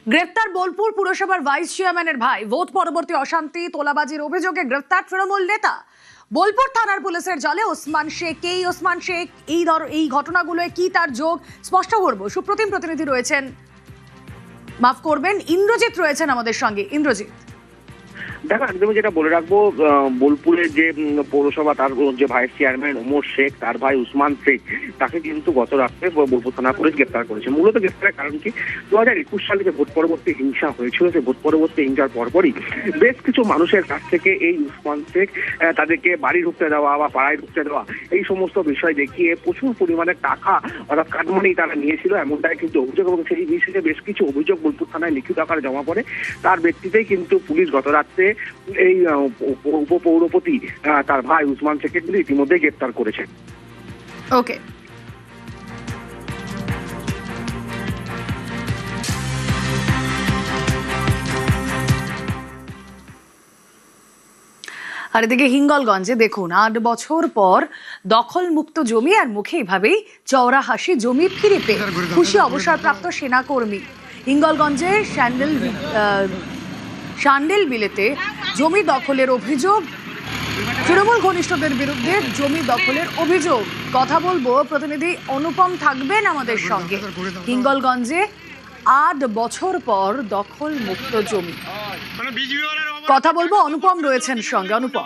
গ্রেফতার বোলপুর পুরসভার ভাইস চেয়ারম্যানের ভাই। ভোট পরবর্তী অশান্তি তোলাবাজির অভিযোগে গ্রেফতার তৃণমূল নেতা। বোলপুর থানার পুলিশের জালে ওসমান শেখ। ওসমান শেখ এই ঘটনাগুলোয় কি তার যোগ স্পষ্ট করব। সুপ্রতিম প্রতিনিধি রয়েছেন, মাফ করবেন, ইন্দ্রজিৎ রয়েছেন আমাদের সঙ্গে। ইন্দ্রজিৎ, দেখো একদমই যেটা বলে রাখবো, বোলপুরের যে পৌরসভা তার যে ভাইস চেয়ারম্যান ওমর শেখ, তার ভাই উসমান শেখ, তাকে কিন্তু গত রাত্রে বোলপুর থানা পুলিশ গ্রেফতার করেছে। মূলত গ্রেফতারের কারণ কি, 2021 সালে যে ভোট পরবর্তী হিংসা হয়েছিল, সেই ভোট পরবর্তী হিংসার পরপরই বেশ কিছু মানুষের কাছ থেকে এই উসমান শেখ তাদেরকে বাড়ি ঢুকতে দেওয়া বা পাড়ায় ঢুকতে দেওয়া, এই সমস্ত বিষয় দেখিয়ে প্রচুর পরিমাণে টাকা অর্থাৎ কাটমানি তারা নিয়েছিল, এমনটাই কিন্তু অভিযোগ। এবং সেই বিষয়ে বেশ কিছু অভিযোগ বোলপুর থানায় লিখিত আকারে জমা পড়ে। তার ব্যক্তিতেই কিন্তু পুলিশ গত রাত্রে এই উপপৌরপতি তার ভাই উসমান শেখকে কিন্তু ইতিমধ্যে গ্রেফতার করেছে। ওকে, আর এদিকে হিঙ্গলগঞ্জে দেখুন, 8 বছর পর দখল মুক্ত জমি, আর মুখে এভাবেই চওড়া হাসি, জমি ফিরে পেয়ে খুশি অবসরপ্রাপ্ত সেনাকর্মী। হিঙ্গলগঞ্জের শান্ডেল বিলেতে জমি দখলের অভিযোগ, তৃণমূল ঘনিষ্ঠদের বিরুদ্ধে জমি দখলের অভিযোগ। কথা বলবো, প্রতিনিধি অনুপম থাকবেন আমাদের সঙ্গে। হিঙ্গলগঞ্জে 8 বছর পর দখল মুক্ত জমি, কথা বলবো, অনুপম রয়েছেন সঙ্গে। অনুপম,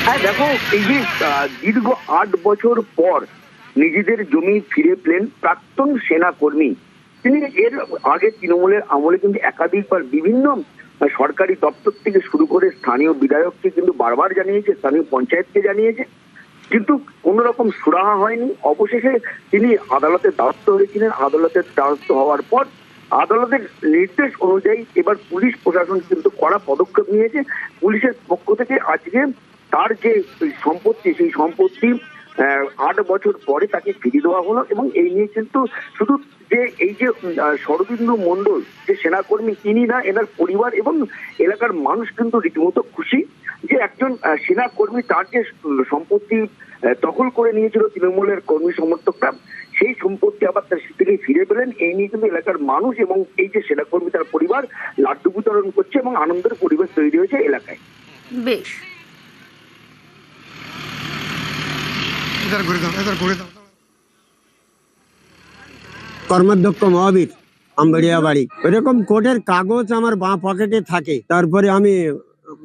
হ্যাঁ দেখো, এই যে দীর্ঘ 8 বছর পর নিজেদের জমি ফিরে পেলেন প্রাক্তন সেনাকর্মী। তিনি এর আগে তৃণমূলের আমলে কিন্তু একাধিকবার বিভিন্ন সরকারি দপ্তর থেকে শুরু করে স্থানীয় বিধায়ককে কিন্তু বারবার জানিয়েছে, স্থানীয় পঞ্চায়েতকে জানিয়েছে, কিন্তু কোন রকম সুরাহা হয়নি। অবশেষে তিনি আদালতের দ্বারস্থ হয়েছিলেন। আদালতের দ্বারস্থ হওয়ার পর আদালতের নির্দেশ অনুযায়ী এবার পুলিশ প্রশাসন কিন্তু কড়া পদক্ষেপ নিয়েছে। পুলিশের পক্ষ থেকে আজকে তার যে সম্পত্তি, সেই সম্পত্তি 8 বছর পরে তাকে ফিরিয়ে দেওয়া হলো। এবং এই নিয়ে কিন্তু শুধু যে এই যে শরদিন্দু মণ্ডল যে সেনাকর্মী, তিনি না, এনার পরিবার এবং এলাকার মানুষ কিন্তু রীতিমতো খুশি যে একজন সেনাকর্মী তার যে সম্পত্তি দখল করে নিয়েছিল তৃণমূলের কর্মী সমর্থকরা, সেই সম্পত্তি আবার তার থেকে ফিরে পেলেন। এই নিয়ে কিন্তু এলাকার মানুষ এবং এই যে সেনাকর্মী তার পরিবার লাড্ডু বিতরণ করছে এবং আনন্দের পরিবেশ তৈরি হয়েছে এলাকায়। বেশ, কর্মাধ্যক্ষ মহাবীর আমবাড়িয়া বাড়ি। এরকম কোর্টের কাগজ আমার বাঁ পকেটে থাকে, তারপরে আমি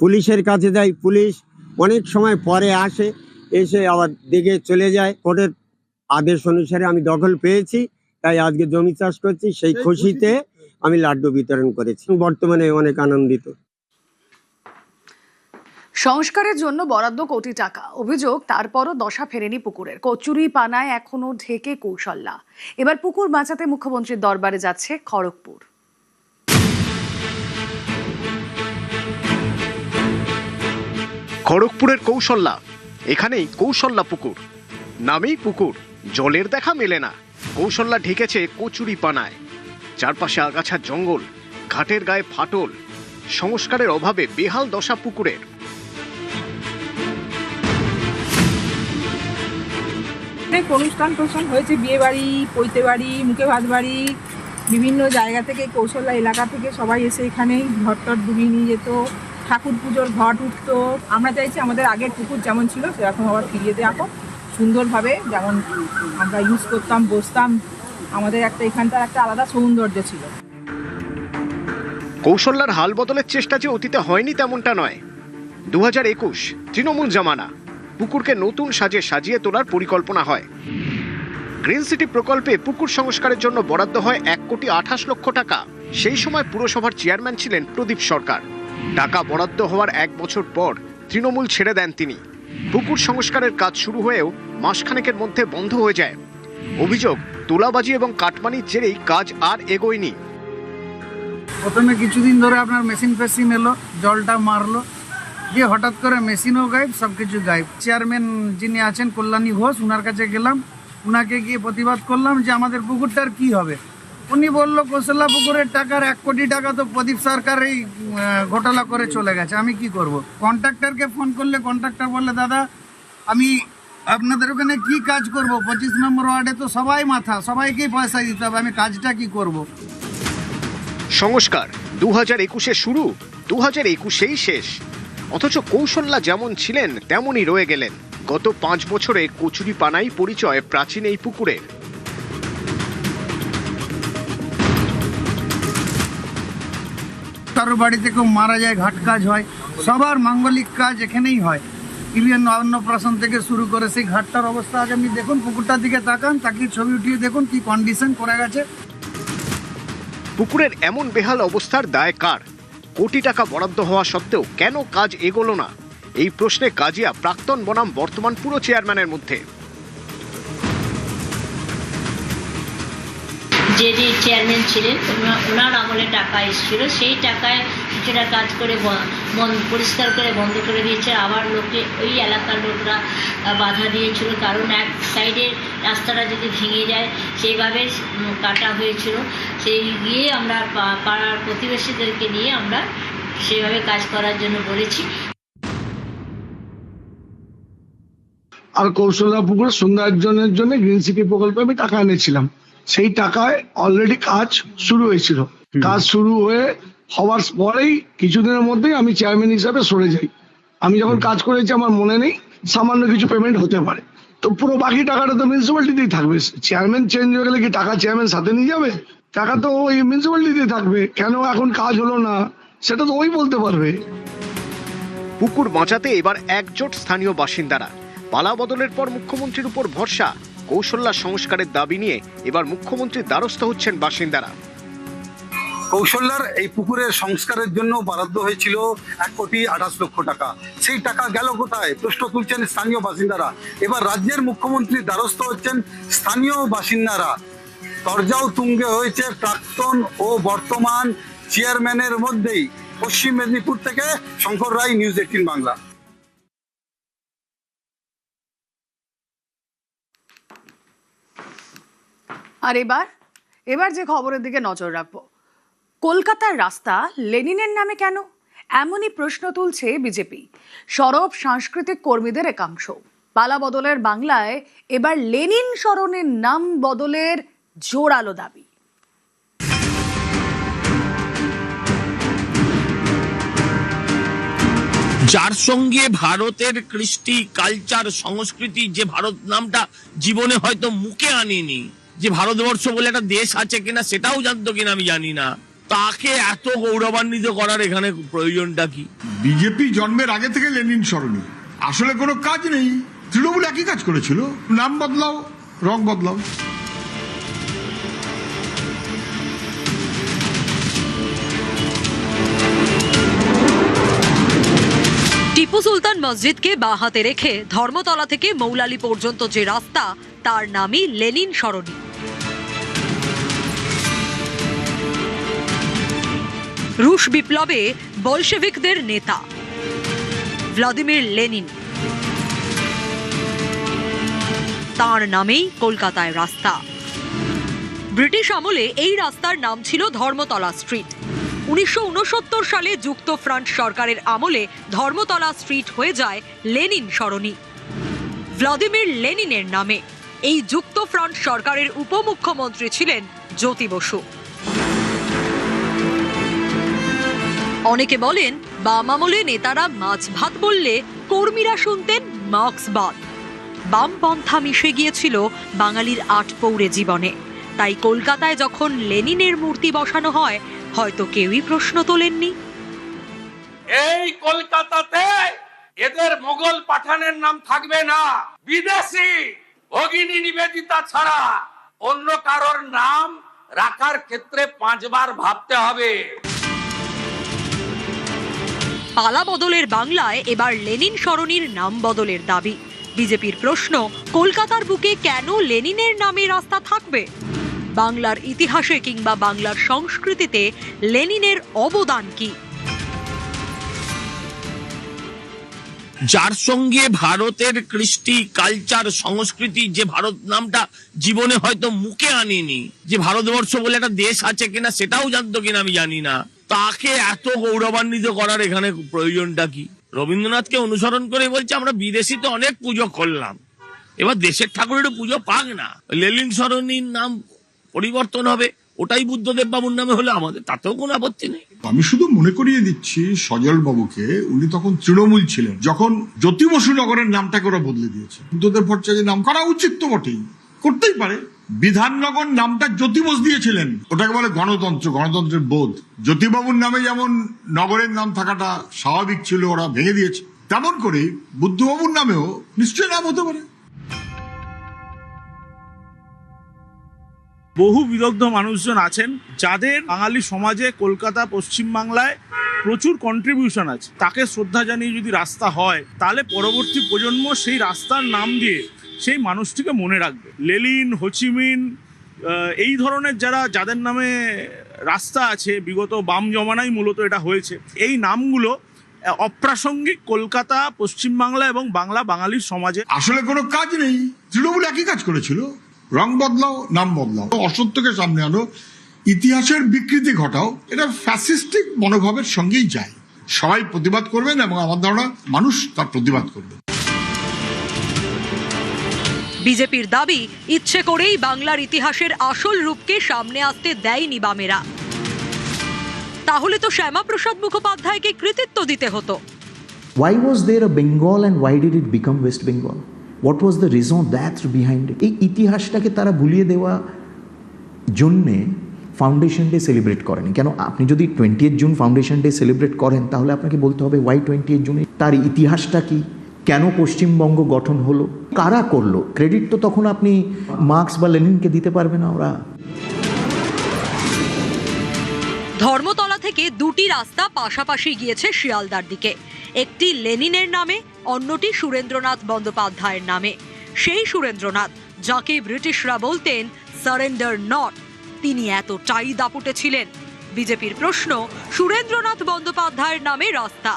পুলিশের কাছে যাই, পুলিশ অনেক সময় পরে আসে, এসে আবার দেখে চলে যায়। কোর্টের আদেশ অনুসারে আমি দখল পেয়েছি, তাই আজকে জমি চাষ করছি। সেই খুশিতে আমি লাড্ডু বিতরণ করেছি। বর্তমানে অনেক আনন্দিত। সংস্কারের জন্য বরাদ্দ কোটি টাকা, অভিযোগ তারপরও দশা ফেরেনি পুকুরের। কচুরি পানায় এখনো ঢেকে কৌশল্যা। এবার পুকুর বাঁচাতে মুখ্যমন্ত্রীর দরবারে যাচ্ছে খড়গপুর। খড়গপুরের কৌশল্যা, এখানেই কৌশল্যা পুকুর, নামেই পুকুর, জলের দেখা মেলে না। কৌশল্যা ঢেকেছে কচুরি পানায়, চারপাশে আগাছার জঙ্গল, ঘাটের গায়ে ফাটল, সংস্কারের অভাবে বেহাল দশা পুকুরের। অনেক অনুষ্ঠান হয়েছে, বিয়ে বাড়ি, পৈতে বাড়ি, মুখে ভাত বাড়ি, বিভিন্ন জায়গা থেকে, কৌশল্যা এলাকা থেকে সবাই এসে এখানে ঘট টট ডুবিয়ে নিয়ে যেত, ঠাকুর পুজোর ঘট উঠতো। আমরা চাইছি আমাদের আগের পুকুর যেমন ছিল সেরকম আবার ফিরিয়ে দেওয়া হোক, সুন্দরভাবে যেমন আমরা ইউজ করতাম, বসতাম। আমাদের এখানটার একটা আলাদা সৌন্দর্য ছিল। কৌশল্যার হাল বদলের চেষ্টা যে অতীতে হয়নি তেমনটা নয়। 2021 তৃণমূল জামানা, পুকুরকে নতুন সাজে সাজিয়ে তোলার পরিকল্পনা হয়। গ্রিন সিটি প্রকল্পে পুকুর সংস্কারের জন্য বরাদ্দ হয় 1,28,00,000 টাকা। সেই সময় পুরসভার চেয়ারম্যান ছিলেন প্রদীপ সরকার। টাকা বরাদ্দ হওয়ার 1 বছর পর তৃণমূল ছেড়ে দেন তিনি। পুকুর সংস্কারের কাজ শুরু হয়েও মাসখানেকের মধ্যে বন্ধ হয়ে যায়। অভিযোগ, তোলাবাজি এবং কাটমানির জেরেই কাজ আর এগোয়নি। প্রথমে কিছুদিন ধরে আপনার মেশিন এলো, জলটা মারলো, দিয়ে হঠাৎ করে মেশিনও গায়েব, সবকিছু গায়েব। চেয়ারম্যান যিনি আছেন কল্যাণী ঘোষ, উনার কাছে গেলাম, উনাকে গিয়ে প্রতিবাদ করলাম যে আমাদের পুকুরটার কি হবে। উনি বললো কৌশল্যা পুকুরের টাকার 1 কোটি টাকা তো প্রদীপ সরকার এই ঘোটালা করে চলে গেছে, আমি কি করব। কন্ট্রাক্টরকে ফোন করলে কন্ট্রাক্টর বললে, দাদা আমি আপনাদের ওখানে কি কাজ করব? 25 নম্বর ওয়ার্ডে তো সবাই মাথা, সবাইকেই পয়সা দিতে হবে, আমি কাজটা কি করব? সংস্কার 2021-এ শুরু, 2021-এই শেষ। অথচ কৌশল্যা যেমন ছিলেন তেমনই রয়ে গেলেন। গত 5 বছরে কচুরি পানাই পরিচয় প্রাচীন এই পুকুরের। কারোর বাড়িতে কেউ মারা যায়, ঘাট কাজ হয়, সবার মাঙ্গলিক কাজ এখানেই হয়। ইভেন অন্নপ্রাশন থেকে শুরু করে সেই ঘাটটার অবস্থা আগে আপনি দেখুন, পুকুরটার দিকে তাকান, তাকিয়ে ছবি উঠিয়ে দেখুন কি কন্ডিশন করে গেছে। পুকুরের এমন বেহাল অবস্থার দায় কার? কোটি টাকা বরাদ্দ হওয়া সত্ত্বেও কেন কাজ এগোলো না? এই প্রশ্নে কাজিয়া প্রাক্তন বনাম বর্তমান পুরো চেয়ারম্যানের মধ্যে। যে চেয়ারম্যান ছিলেন ওনার আমলে টাকা এসেছিল, সেই টাকায় কিছুটা কাজ করে পরিষ্কার করে বন্ধ করে দিয়েছে। আবার লোকে ওই এলাকার লোকরা বাধা দিয়েছিল, কারণ এক সাইডের রাস্তাটা যদি ভেঙে যায় সেইভাবে কাটা হয়েছিল। সেই গিয়ে আমরা পাড়ার প্রতিবেশীদেরকে নিয়ে আমরা সেভাবে কাজ করার জন্য বলেছি। আর কৌশল্যা পুকুরের সৌন্দর্যের জন্য গ্রিন সিটি প্রকল্পে আমি টাকা এনেছিলাম। সেই টাকায় অলরেডি কাজ শুরু হয়েছিল। কাজ শুরু হওয়ার পরেই কিছুদিনের মধ্যেই আমি চেয়ারম্যান হিসাবে সরে যাই। আমি যখন কাজ করেছি আমার মনে নেই, সামান্য কিছু পেমেন্ট হতে পারে, তো পুরো বাকি টাকাটা তো মিউনিসিপ্যালিটিতেই থাকবে। চেয়ারম্যান চেঞ্জ হয়ে গেলে কি টাকা চেয়ারম্যান সাথে নিয়ে যাবে? টাকা তো ওই মিউনিসিপ্যালিটিতেই থাকবে। কেন এখন কাজ হলো না সেটা তো ওই বলতে পারবে। পুকুর বাঁচাতে এবার একজোট স্থানীয় বাসিন্দারা। পালা বদলের পর মুখ্যমন্ত্রীর উপর ভরসা, কৌশল্যা সংস্কারের দাবি নিয়ে এবার মুখ্যমন্ত্রীর দ্বারস্থ হচ্ছেন বাসিন্দারা। কৌশল্যার এই পুকুরের সংস্কারের জন্য বরাদ্দ হয়েছিল 1,28,00,000 টাকা। সেই টাকা গেল কোথায়? প্রশ্ন তুলছেন স্থানীয় বাসিন্দারা। এবার রাজ্যের মুখ্যমন্ত্রীর দ্বারস্থ হচ্ছেন স্থানীয় বাসিন্দারা। তরজাও তুঙ্গে হয়েছে প্রাক্তন ও বর্তমান চেয়ারম্যানের মধ্যেই। পশ্চিম মেদিনীপুর থেকে শঙ্কর রায়, নিউজ 18 বাংলা। আর এবার যে খবরের দিকে নজর রাখবো, কলকাতার রাস্তা লেনিনের নামে কেন? এমনই প্রশ্ন তুলছে বিজেপি। সরব সাংস্কৃতিক কর্মীদের একাংশ। পালা বদলের বাংলায় এবার লেনিন স্মরণের নাম বদলের জোরালো দাবি। যার সঙ্গে ভারতের কৃষ্টি, কালচার, সংস্কৃতি, যে ভারত নামটা জীবনে হয়তো মুখে আনেনি, যে ভারতবর্ষ বলে একটা দেশ আছে কিনা সেটাও জানতো কিনা আমি জানি না, তাকে এত গৌরবান্বিত করার এখানে প্রয়োজনটা কি? বিজেপি জন্মের আগে থেকে লেনিন স্মরণী, আসলে কোনো কাজ নেই। তৃণমূল একই কাজ করেছিল, নাম বদলাও, রং বদলাও। টিপু সুলতান মসজিদকে বাঁ হাতে রেখে ধর্মতলা থেকে মৌলালি পর্যন্ত যে রাস্তা, তার নামই লেনিন সরণি। রুশ বিপ্লবে বলশেভিকদের নেতা ভ্লাদিমির লেনিন, তার নামেই কলকাতায় রাস্তা। ব্রিটিশ আমলে এই রাস্তার নাম ছিল ধর্মতলা স্ট্রিট। 1969 সালে যুক্তফ্রন্ট সরকারের আমলে ধর্মতলা স্ট্রিট হয়ে যায় লেনিন সরণি, ভ্লাদিমির লেনিনের নামে। এই যুক্তফ্রন্ট সরকারের উপমুখ্যমন্ত্রী ছিলেন জ্যোতি বসু। অনেকে বলেন, বাম আমলে নেতারা মাছ ভাত বললে কর্মীরা শুনতেন মার্ক্সবাদ। বামপন্থা মিশে গিয়েছিল বাঙালির আটপৌরে জীবনে। তাই কলকাতায় যখন লেনিনের মূর্তি বসানো হয়, হয়তো কেউই প্রশ্ন তোলেননি। এই কলকাতাতে এদের মোগল পাঠানের নাম থাকবে না। বিদেশি ভগিনী নিবেদিতা ছাড়া অন্য কারোর নাম রাখার ক্ষেত্রে 5 বার ভাবতে হবে। পালা বদলের বাংলায় এবার লেনিন সরণির নাম বদলের দাবি। বিজেপির প্রশ্ন, কলকাতার বুকে কেন লেনিনের নামে রাস্তা থাকবে? বাংলার ইতিহাসে কিংবা বাংলার সংস্কৃতিতে লেনিনের অবদান কি? যার সঙ্গে ভারতের কৃষ্টি, কালচার, সংস্কৃতি, যে ভারত নামটা জীবনে হয়তো মুখে আনেনি, যে ভারতবর্ষ বলে একটা দেশ আছে কিনা সেটাও জানতো কিনা আমি জানি না, তাকে এত গৌরবান্বিত করার এখানে প্রয়োজনটা কি? রবীন্দ্রনাথকে অনুসরণ করে বলছে আমরা বিদেশিতে অনেক পুজো করলাম, এবার দেশের ঠাকুরের পুজো পাক না, লেনিন সরণির নাম পরিবর্তন হবে, ওটাই বুদ্ধদেব বাবুর নামে হলে আমাদের তাতেও কোনো আপত্তি নেই। আমি শুধু মনে করিয়ে দিচ্ছি সজল বাবুকে, উনি তখন তৃণমূল ছিলেন যখন জ্যোতি বসু নগরের নামটাকে ওরা বদলে দিয়েছে। বুদ্ধদেব ভট্টাচার্যের নাম করা উচিত তো বটেই, করতেই পারে। বিধাননগর নামটা জ্যোতি বোস দিয়েছিলেন, ওটাকে বলে গণতন্ত্র, গণতন্ত্রের বোধ। জ্যোতিবাবুর নামে যেমন নগরের নাম থাকাটা স্বাভাবিক ছিল, ওরা ভেঙে দিয়েছে, তেমন করে বুদ্ধবাবুর নামেও নিশ্চয়ই নাম হতে পারে। বহু বিদগ্ধ মানুষজন আছেন যাদের বাঙালি সমাজে কলকাতা পশ্চিমবাংলায় প্রচুর কন্ট্রিবিউশন আছে, তাকে শ্রদ্ধা জানিয়ে যদি রাস্তা হয় তাহলে পরবর্তী প্রজন্ম সেই রাস্তার নাম দিয়ে সেই মানুষটিকে মনে রাখবে। লেনিন, হোচিমিন, এই ধরনের যাদের নামে রাস্তা আছে, বিগত বাম জমানায় মূলত এটা হয়েছে, এই নামগুলো অপ্রাসঙ্গিক কলকাতা, পশ্চিমবাংলা এবং বাঙালির সমাজে। আসলে কোনো কাজ নেই, তৃণমূল একই কাজ করেছিল, রং বদলাও, নাম বদলাও, অসত্যকে সামনে আনো, ইতিহাসের বিকৃতি ঘটাও, এটা ফ্যাসিস্টিক মনোভাবের সঙ্গেই যায়। সবাই প্রতিবাদ করবেন এবং আমার ধারণা মানুষ তার প্রতিবাদ করবে। বিজেপির দাবি, ইচ্ছে করেই বাংলার ইতিহাসের আসল রূপকে সামনে আসতে দেয়নি বামেরা। তাহলে তো শ্যামাপ্রসাদ মুখোপাধ্যায়কে কৃতিত্ব দিতে হতো। Why was there a Bengal and why did it become West Bengal? What was the reason that's behind it? এই ইতিহাসটাকে তারা ভুলিয়ে দেওয়া জন্যে ফাউন্ডেশন ডে সেলিব্রেট করেনি। কেন, আপনি যদি 20th June foundation day celebrate করেন তাহলে আপনাকে বলতে হবে ওয়াই 20th জুনে, তার ইতিহাসটা কি, কেন পশ্চিমবঙ্গ গঠন হলো, কারা করলো। ক্রেডিট তো তখন আপনি মার্কস বা লেনিনকে দিতে পারবে না ওরা। ধর্মতলা থেকে দুটি রাস্তা পাশাপাশি গিয়েছে শিয়ালদার দিকে, একটি লেনিনের নামে, অন্যটি সুরেন্দ্রনাথ বন্দ্যোপাধ্যায়ের নামে। সেই সুরেন্দ্রনাথ যাকে ব্রিটিশরা বলতেন সারেন্ডার নট, তিনি এতটাই দাপুটে ছিলেন। বিজেপির প্রশ্ন, সুরেন্দ্রনাথ বন্দ্যোপাধ্যায়ের নামে রাস্তা,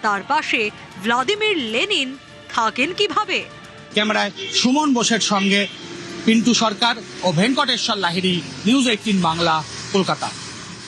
তার পাশে ভ্লাদিমির লেনিন থাকেন কিভাবে? ক্যামেরায় সুমন বোসের সঙ্গে পিন্টু সরকার ও ভেঙ্কটেশ্বর লাহিড়ী, নিউজ 18 বাংলা, কলকাতা।